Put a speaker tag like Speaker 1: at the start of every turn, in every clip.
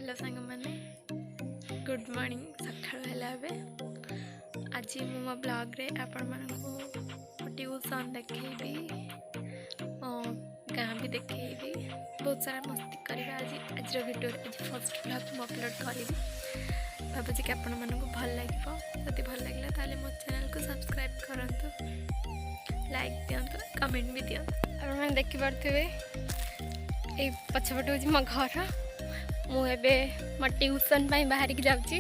Speaker 1: Hello सांग मैंने good morning सकाल है आज मो ब्लॉग रे आपण मानक ट्यूशन देखी गाँ भी देखी बहुत सारा मस्ती करवा आज वीडियो आज फर्स्ट ब्लॉग मुझे अपलोड करी भावुँ कि आपण मानक भल लगे जब भल लगे ताले मो चैनल को सब्सक्राइब करंतु लाइक दियंतु कमेंट भी दियंतु आपण माने देखि पारथिबे ए पछपटे होची मो घर मुझे मो ट्यूशन बाहर की जाऊँगी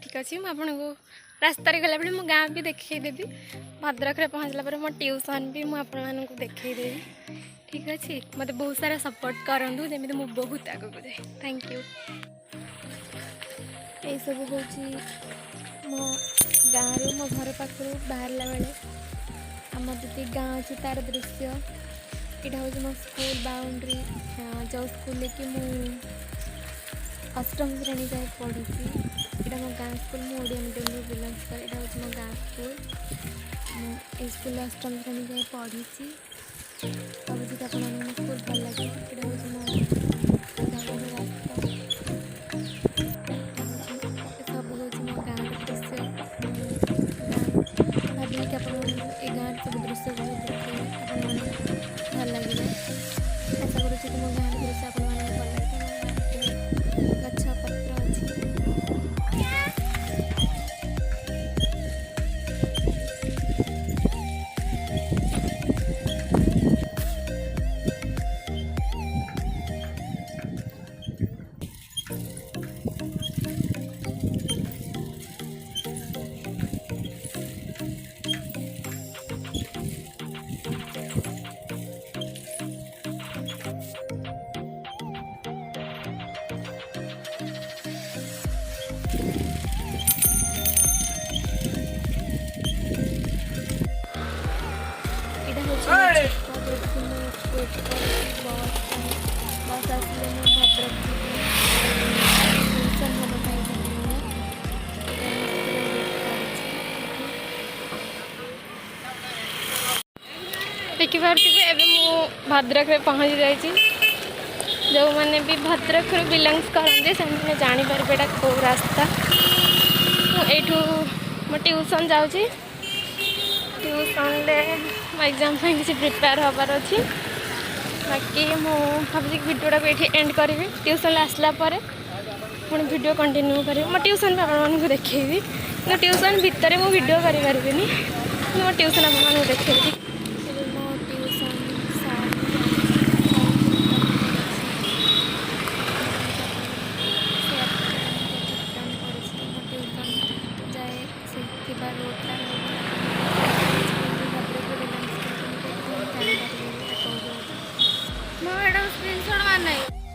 Speaker 1: ठीक अच्छे मुझे रास्त गला बेले मो गाँ भी देखईदेवी भद्रक रे पहुँचला पर मो ट्यूशन भी मुझे देखईदेवी ठीक अच्छे मत बहुत सारा सपोर्ट करूँ जमी मुझे बहुत आगे जाए थैंक यू। ये सब हूँ मो गाँव रू मो घर पाखु बाहर बेले आम जी गाँ अच्छी तार दृश्य यहाँ हूँ मो स्कूल बाउंड्री जो स्कूल कि अष्टम श्रेणी जाए पढ़ी यहाँ मो गाँ स्कूल मो ओडिया मीडियम बिलंग्स कर यहाँ हूँ मो गाँ स्कूल स्कूल अष्टम श्रेणी जाए पढ़ी भाई आप स्कूल भल लगे यहाँ हूँ मो घर रास्ता सब हूँ मो गाँव दृश्य भाभी कि आप गाँव सब दृश्य देखे भल लगे आशा करुँच कि मो गाँव दृश्य आप भल लगे गछ पत्र अच्छी बस आसले भद्रक देखिपे एवं मु भद्रक रे पहुँच जाइए जो मैंने भी भद्रक बिलंग्स करते से जापर कौ रास्ता यू मो ट्यूशन जाऊँगी ट्यूशन एग्जाम किसी प्रिपेयर हबार अच्छी बाकी मुझे भिडियोटा को ये एंड करी ट्यूशन आसला पुणी वीडियो कंटिन्यू करी मो ट्यूशन आप देखी ट्यूशन भितर मु वीडियो करें मो ट्यूशन आप देखेबी मो ट्यूशन जाए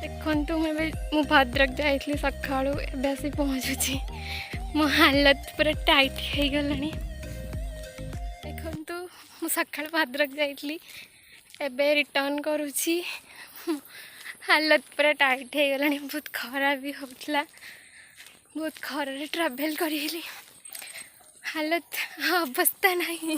Speaker 1: देखु मु भद्रक जाइली सका आसी पहुँचुची मो हालत पूरा टाइट हो गला देखु मु सका भद्रक जाइली एबे रिटर्न करुची हालत पूरा टाइट हो गला बहुत खरा भी होता बहुत खरारे ट्रावेल करी हालत अवस्था नहीं।